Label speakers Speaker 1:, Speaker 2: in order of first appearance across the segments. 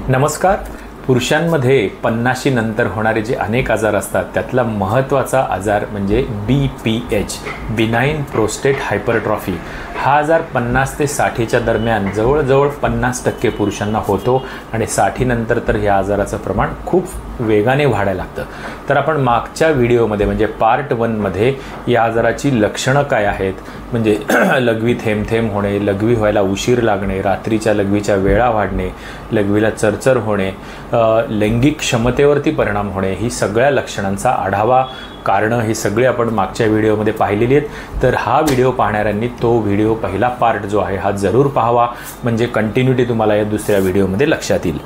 Speaker 1: नमस्कार. पुरुषांमध्ये 50 नंतर होणारे जे अनेक आजार असतात त्यातला महत्त्वाचा आजार म्हणजे BPH, बिनाइन प्रोस्टेट हायपरट्रॉफी. हा आजार 50 ते 60च्या दरम्यान जवळजवळ 50% पुरुषांना होतो आणि 60 नंतर तर या आजाराचं प्रमाण खूप वेगाने वाढायला लागतं. तर आपण मागच्या व्हिडिओमध्ये म्हणजे पार्ट 1मध्ये या आजाराची लक्षणं काय आहेत, म्हणजे लघवी थेंब होणे, लघवी व्हायला उशीर लागणे, रात्रीच्या लघवीच्या वेळा वाढणे, लघवीला चरचर होणे, लैंगिक क्षमतेवरती परिणाम होणे, ही सगळ्या लक्षणांचा आढावा, कारणं ही सगळी आपण मागच्या व्हिडिओमध्ये पाहिलेली आहेत. तर हा व्हिडिओ पाहणाऱ्यांनी तो व्हिडिओ पहिला पार्ट जो आहे हा जरूर पाहावा, म्हणजे कंटिन्युटी तुम्हाला या दुसऱ्या व्हिडिओमध्ये लक्षात येईल.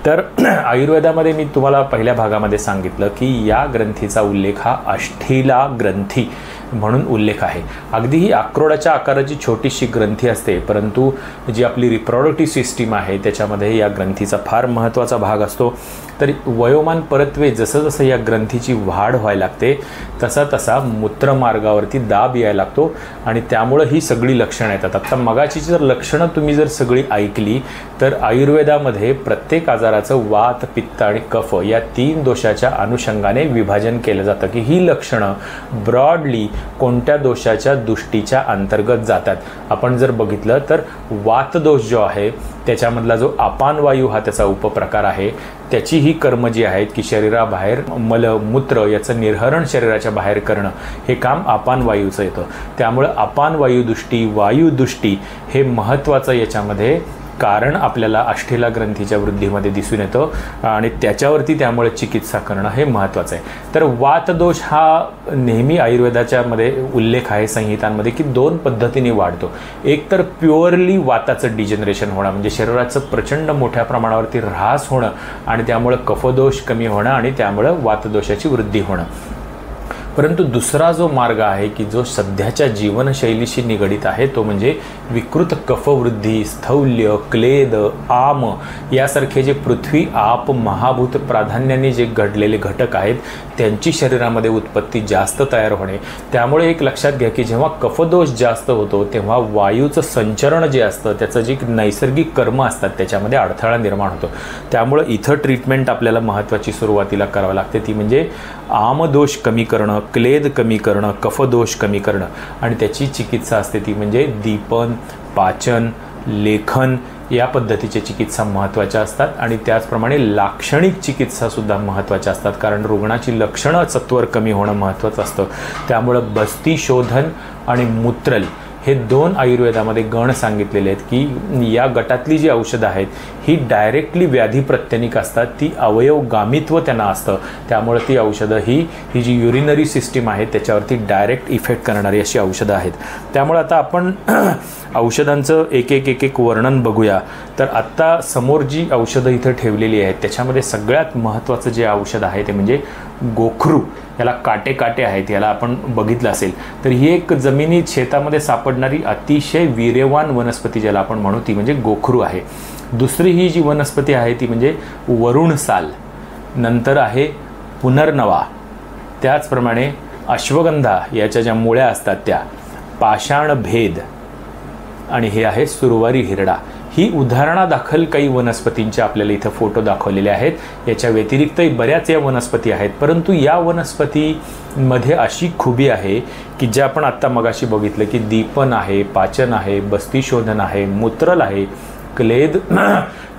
Speaker 1: तर आयुर्वेदामध्ये मी तुम्हाला पहिल्या भागामध्ये सांगितलं की या ग्रंथीचा उल्लेख हा अष्ठीला ग्रंथी म्हणून उल्लेख आहे. अगदी ही अक्रोडाच्या आकाराची छोटीशी ग्रंथी असते, परंतु जी आपली रिप्रोडक्टिव्ह सिस्टीम आहे त्याच्यामध्ये या ग्रंथीचा फार महत्त्वाचा भाग असतो. तर वयोमान परत्वे जसं जसं या ग्रंथीची वाढ व्हायला लागते तसा तसा मूत्रमार्गावरती दाब यायला लागतो आणि त्यामुळं ही सगळी लक्षणं येतात. आता मगाची जर लक्षणं तुम्ही जर सगळी ऐकली तर आयुर्वेदामध्ये प्रत्येक आजाराचं वात, पित्त आणि कफ या 3 दोषाच्या अनुषंगाने विभाजन केलं जातं की ही लक्षणं ब्रॉडली कोणत्या दोषाच्या दृष्टीच्या अंतर्गत जातात. आपण जर बघितलं तर वातदोष जो आहे त्याच्यामधला जो अपानवायू हा त्याचा उपप्रकार आहे, त्याची ही कर्म जी आहेत की शरीराबाहेर मल मूत्र याचं निर्हरण शरीराच्या बाहेर करणं हे काम अपानवायूचं येतं. त्यामुळं अपानवायूदृष्टी, वायुदृष्टी हे महत्त्वाचं याच्यामध्ये कारण आपल्याला अष्ठीला ग्रंथीच्या वृद्धीमध्ये दिसून येतं आणि त्याच्यावरती त्यामुळे चिकित्सा करणं हे महत्त्वाचं आहे. तर वातदोष हा नेहमी आयुर्वेदाच्या मध्ये उल्लेख आहे संहितांमध्ये की 2 पद्धतीने वाढतो. एक तर प्युअरली वाताचं डिजनरेशन होणं, म्हणजे शरीराचं प्रचंड मोठ्या प्रमाणावरती ऱ्हास होणं आणि त्यामुळं कफदोष कमी होणं आणि त्यामुळं वातदोषाची वृद्धी होणं. परंतु दुसरा जो मार्ग आहे की जो सध्याच्या जीवनशैलीशी निगडित आहे तो म्हणजे विकृत कफवृद्धी, स्थौल्य, क्लेद, आम यासारखे जे पृथ्वी आप महाभूत प्राधान्याने जे घडलेले घटक आहेत त्यांची शरीरामध्ये उत्पत्ती जास्त तयार होणे. त्यामुळे एक लक्षात घ्या की जेव्हा कफदोष जास्त होतो तेव्हा वायूचं संचरण जे असतं त्याचं जे नैसर्गिक कर्म असतात त्याच्यामध्ये अडथळा निर्माण होतो. त्यामुळं इथं ट्रीटमेंट आपल्याला महत्त्वाची सुरुवातीला करावी लागते ती म्हणजे आमदोष कमी करणं, क्लेद कमी करणं, कफदोष कमी करणं आणि त्याची चिकित्सा असते ती म्हणजे दीपन, पाचन, लेखन या पद्धतीच्या चिकित्सा महत्त्वाच्या असतात आणि त्याचप्रमाणे लाक्षणिक चिकित्सासुद्धा महत्त्वाच्या असतात, कारण रुग्णाची लक्षणं सत्वर कमी होणं महत्त्वाचं असतं. त्यामुळं बस्ती शोधन आणि मूत्रल हे 2 आयुर्वेदामध्ये गण सांगितलेले आहेत की या गटातली जी औषधं आहेत ही डायरेक्टली व्याधी प्रत्यनिक असतात, ती अवयवगामित्व त्यांना असतं. त्यामुळे ती औषधं ही जी युरिनरी सिस्टीम आहे त्याच्यावरती डायरेक्ट इफेक्ट करणारी अशी औषधं आहेत. त्यामुळे आता आपण औषधांचं एक वर्णन बघूया. तर आत्ता समोर जी औषधं इथं ठेवलेली आहेत त्याच्यामध्ये सगळ्यात महत्त्वाचं जे औषध आहे ते म्हणजे गोखरू. याला काटे आहेत, याला आपण बघितलं असेल तर ही एक जमिनीत शेतामध्ये सापडणारी अतिशय वीर्यवान वनस्पती ज्याला आपण म्हणू ती म्हणजे गोखरू आहे. दुसरी ही जी वनस्पती आहे ती म्हणजे वरुण साल, नंतर आहे पुनर्नवा, त्याचप्रमाणे अश्वगंधा याच्या ज्या मुळ्या असतात त्या, पाषाण भेद आणि हे आहे सुरवारी हिरडा. ही उदाहरणादाखल काही वनस्पतींचे आपल्याला इथं फोटो दाखवलेले आहेत. याच्या व्यतिरिक्तही बऱ्याच या वनस्पती आहेत, परंतु या वनस्पतीमध्ये अशी खुबी आहे की जे आपण आत्ता मगाशी बघितलं की दीपन आहे, पाचन आहे, बस्ती शोधन आहे, मूत्रल आहे, क्लेद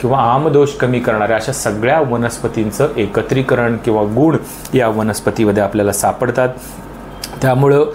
Speaker 1: किंवा आमदोष कमी करणाऱ्या अशा सगळ्या वनस्पतींचं एकत्रीकरण किंवा गुण या वनस्पतीमध्ये आपल्याला सापडतात. त्यामुळं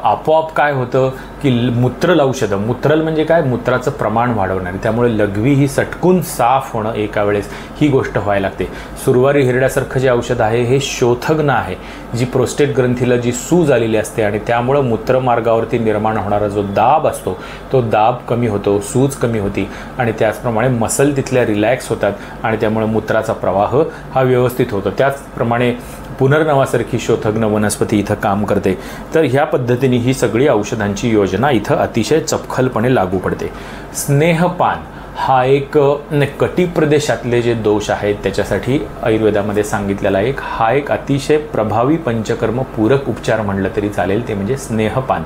Speaker 1: आपोआप काय होतं की मूत्रल औषधं, मूत्रल म्हणजे काय, मूत्राचं प्रमाण वाढवणारी, त्यामुळे लघवी ही सटकून साफ होणं एका वेळेस ही गोष्ट व्हायला लागते. सुरवारी हिरड्यासारखं जे औषध आहे हे शोथग्न आहे, जी प्रोस्टेट ग्रंथीला जी सूज आलेली असते आणि त्यामुळं मूत्रमार्गावरती निर्माण होणारा जो दाब असतो तो दाब कमी होतो, सूज कमी होती आणि त्याचप्रमाणे मसल तिथल्या रिलॅक्स होतात आणि त्यामुळे मूत्राचा प्रवाह हा व्यवस्थित होतो. त्याचप्रमाणे पुनर्नवासारखी शोथग्न वनस्पती इथं काम करते. तर ह्या पद्धतीने ही सगळी औषधांची योजना इथं अतिशय चपखलपणे लागू पडते. स्नेहपान हा एक कटी प्रदेशातले जे दोष आहेत त्याच्यासाठी आयुर्वेदामध्ये सांगितलेला हा एक अतिशय प्रभावी पंचकर्म पूरक उपचार म्हणलं तरी चालेल, ते म्हणजे स्नेहपान.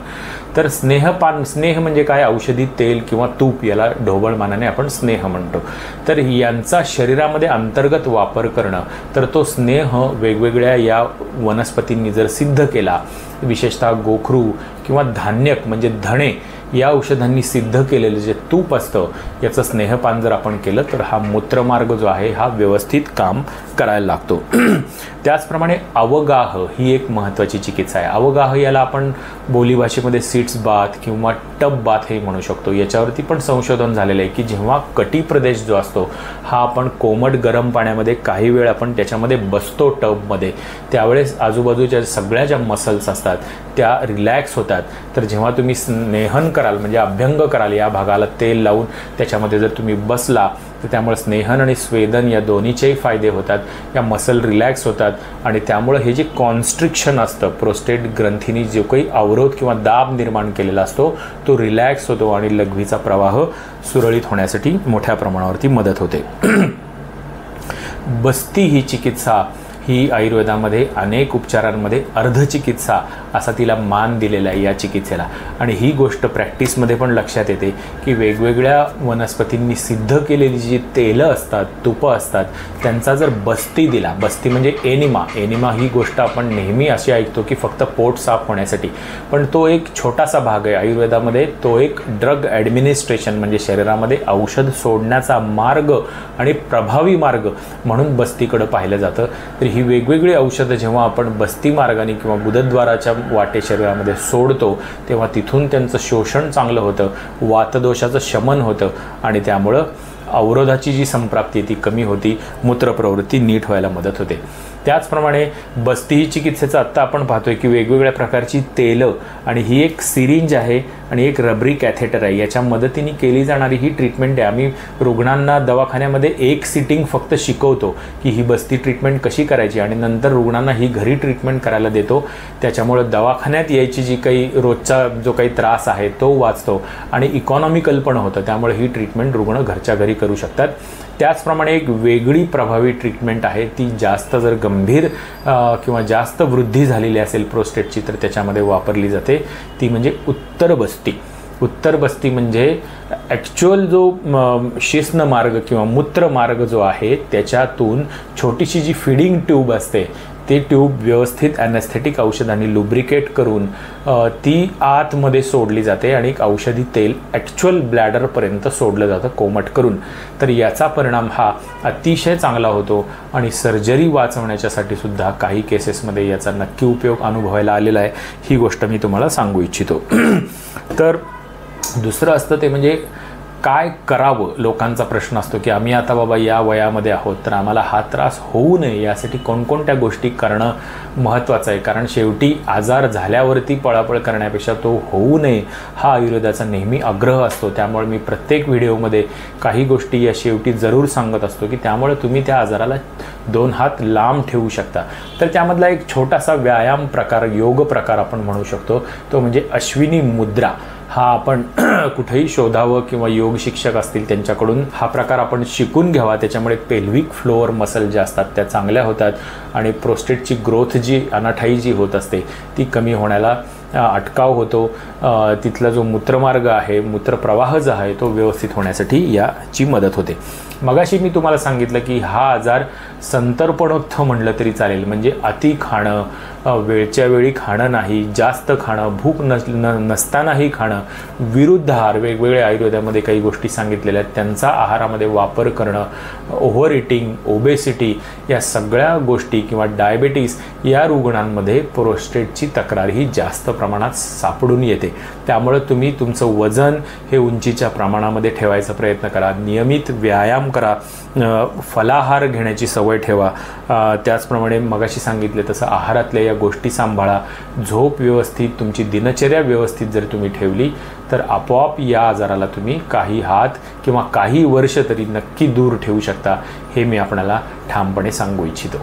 Speaker 1: तर स्नेह म्हणजे काय? औषधी तेल किंवा तूप, याला ढोबळमानाने आपण स्नेह म्हणतो. तर यांचा शरीरामध्ये अंतर्गत वापर करणं, तर तो स्नेह वेगवेगळ्या या वनस्पतींनी जर सिद्ध केला, विशेषतः गोखरू किंवा धान्यक म्हणजे धणे या औषधांनी सिद्ध केलेलं जे तूप असतं याचं स्नेहपान जर आपण केलं तर हा मूत्रमार्ग जो आहे हा व्यवस्थित काम करायला लागतो. त्याचप्रमाणे अवगाह ही एक महत्त्वाची चिकित्सा आहे. अवगाह याला आपण बोलीभाषेमध्ये सीट्स बाथ किंवा टब बाथ हे म्हणू शकतो. याच्यावरती पण संशोधन झालेलं आहे की जेव्हा कटी प्रदेश जो असतो हा आपण कोमट गरम पाण्यामध्ये काही वेळ आपण त्याच्यामध्ये बसतो टबमध्ये, त्यावेळेस आजूबाजूच्या सगळ्या ज्या मसल्स असतात त्या रिलॅक्स होतात. तर जेव्हा तुम्ही स्नेहन कराल म्हणजे अभ्यंग कराल, या भागाला तेल लावून त्याच्यामध्ये जर तुम्ही बसला तर त्यामुळे स्नेहन आणि स्वेदन या दोन्हीचेही फायदे होतात. या मसल रिलॅक्स होतात आणि त्यामुळे हे जे कॉन्स्ट्रिक्शन असतं, प्रोस्टेट ग्रंथीनी जो काही अवरोध किंवा दाब निर्माण केलेला असतो तो रिलॅक्स होतो आणि लघवीचा प्रवाह सुरळीत होण्यासाठी मोठ्या प्रमाणावरती मदत होते. बस्ती ही चिकित्सा ही आयुर्वेदामध्ये अनेक उपचारांमध्ये अर्धचिकित्सा असा तिला मान दिलेला आहे या चिकित्सेला. आणि ही गोष्ट प्रॅक्टिसमध्ये पण लक्षात येते की वेगवेगळ्या वनस्पतींनी सिद्ध केलेली जी तेलं असतात, तुपं असतात, त्यांचा जर बस्ती दिला, बस्ती म्हणजे एनिमा ही गोष्ट आपण नेहमी अशी ऐकतो की फक्त पोट साफ होण्यासाठी, पण तो एक छोटासा भाग आहे आयुर्वेदामध्ये. तो एक ड्रग ॲडमिनिस्ट्रेशन म्हणजे शरीरामध्ये औषध सोडण्याचा मार्ग आणि प्रभावी मार्ग म्हणून बस्तीकडं पाहिलं जातं. तर ही वेगवेगळी औषधं जेव्हा आपण बस्ती मार्गाने किंवा गुदद्वाराच्या वाटे शरीरामध्ये सोडतो तेव्हा तिथून त्यांचं शोषण चांगलं होतं, वातदोषाचं शमन होतं आणि त्यामुळं अवरोधाची जी संप्राप्ती ती कमी होती, मूत्रप्रवृत्ती नीट व्हायला मदत होते. त्याचप्रमाणे बस्ती ही चिकित्सेचं आत्ता आपण पाहतोय की वेगवेगळ्या प्रकारची तेलं आणि ही एक सिरिंज आहे आणि एक रबरी कॅथेटर आहे, याच्या मदतीने केली जाणारी ही ट्रीटमेंट आहे. आम्ही रुग्णांना दवाखान्यामध्ये एक सिटिंग फक्त शिकवतो की ही बस्ती ट्रीटमेंट कशी करायची आणि नंतर रुग्णांना ही घरी ट्रीटमेंट करायला देतो. त्याच्यामुळं दवाखान्यात यायची जी काही रोजचा जो काही त्रास आहे तो वाचतो आणि इकॉनॉमिकल पण होतं. त्यामुळे ही ट्रीटमेंट रुग्ण घरच्या घरी करू शकतात. त्याचप्रमाणे एक वेगळी प्रभावी ट्रीटमेंट आहे, ती जास्त जर गंभीर किंवा जास्त वृद्धी झालेली असेल प्रोस्टेटची तर त्याच्यामध्ये वापरली जाते, ती म्हणजे उत्तर बस्ती म्हणजे ॲक्च्युअल जो शिश्न मार्ग किंवा मूत्र मार्ग जो आहे त्याच्यातून छोटीशी जी फिडिंग ट्यूब असते ती ट्यूब व्यवस्थित ॲनेस्थेटिक औषधांनी लुब्रिकेट करून ती आतमध्ये सोडली जाते आणि एक औषधी तेल ॲक्च्युअल ब्लॅडरपर्यंत सोडलं जातं कोमट करून. तर याचा परिणाम हा अतिशय चांगला होतो आणि सर्जरी वाचवण्याच्यासाठी सुद्धा काही केसेसमध्ये याचा नक्की उपयोग अनुभवायला आलेला आहे. ही गोष्ट मी तुम्हाला सांगू इच्छितो. तर दुसरं असतं ते म्हणजे काय करावं. लोकांचा प्रश्न असतो की आम्ही आता बाबा या वयामध्ये आहोत तर आम्हाला हा त्रास होऊ नये यासाठी कोणकोणत्या गोष्टी करणं महत्त्वाचं आहे. कारण शेवटी आजार झाल्यावरती पळापळ करण्यापेक्षा तो होऊ नये हा आयुर्वेदाचा नेहमी आग्रह असतो. त्यामुळे मी प्रत्येक व्हिडिओमध्ये काही गोष्टी या शेवटी जरूर सांगत असतो की त्यामुळे तुम्ही त्या आजाराला 2 हात लांब ठेवू शकता. तर त्यामधला एक छोटासा व्यायाम प्रकार, योग प्रकार आपण म्हणू शकतो, तो म्हणजे अश्विनी मुद्रा. हा आपण कुठेही शोधावं किंवा योग शिक्षक असतील त्यांच्याकडून हा प्रकार आपण शिकून घ्यावा. त्याच्यामुळे पेल्विक फ्लोअर मसल ज्या असतात त्या चांगल्या होतात आणि प्रोस्टेटची ग्रोथ जी अनाठाई जी होत असते ती कमी होण्याला अटकाव होतो. तिथला जो मूत्रमार्ग आहे, मूत्रप्रवाह जो आहे तो व्यवस्थित होण्यासाठी याची मदत होते. मगाशी मी तुम्हाला सांगितलं की हा आजार संतर्पणोत्थ म्हणलं तरी चालेल, म्हणजे अति खाणं, वेळच्या वेळी खाणं नाही, जास्त खाणं, भूक नसतानाही खाणं, विरुद्ध आहार, वेगवेगळ्या आयुर्वेदामध्ये काही गोष्टी सांगितलेल्या आहेत त्यांचा आहारामध्ये वापर करणं, ओव्हर इटिंग, ओबेसिटी या सगळ्या गोष्टी किंवा डायबेटीस या रुग्णांमध्ये प्रोस्टेटची तक्रार ही जास्त प्रमाणात सापडून येते. त्यामुळे तुम्ही तुमचं वजन हे उंचीच्या प्रमाणामध्ये ठेवायचा प्रयत्न करा, नियमित व्यायाम करा, फलाहार घेण्याची सवय ठेवा. त्याचप्रमाणे मगाशी सांगितले तसं आहारातल्या या गोष्टी सांभाळा. झोप व्यवस्थित, तुमची दिनचर्या व्यवस्थित जर तुम्ही ठेवली तर आपोआप या आजाराला तुम्ही काही हात किंवा काही वर्ष तरी नक्की दूर ठेवू शकता. हे मी आपणाला ठामपणे सांगू इच्छितो.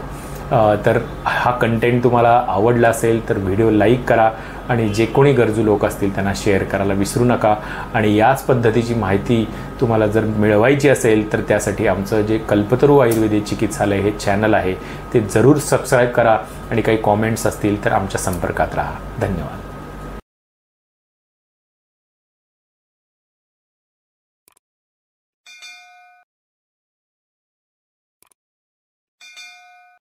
Speaker 1: तर हा कंटेंट तुम्हाला आवडला असेल तर व्हिडिओ लाईक करा आणि जे कोणी गरजू लोक असतील त्यांना शेअर करायला विसरू नका. आणि याच पद्धतीची माहिती तुम्हाला जर मिळवायची असेल तर त्यासाठी आमचं जे कल्पतरू आयुर्वेदिक चिकित्सालय हे चॅनल आहे ते जरूर सबस्क्राईब करा आणि काही कॉमेंट्स असतील तर आमच्या संपर्कात राहा. धन्यवाद.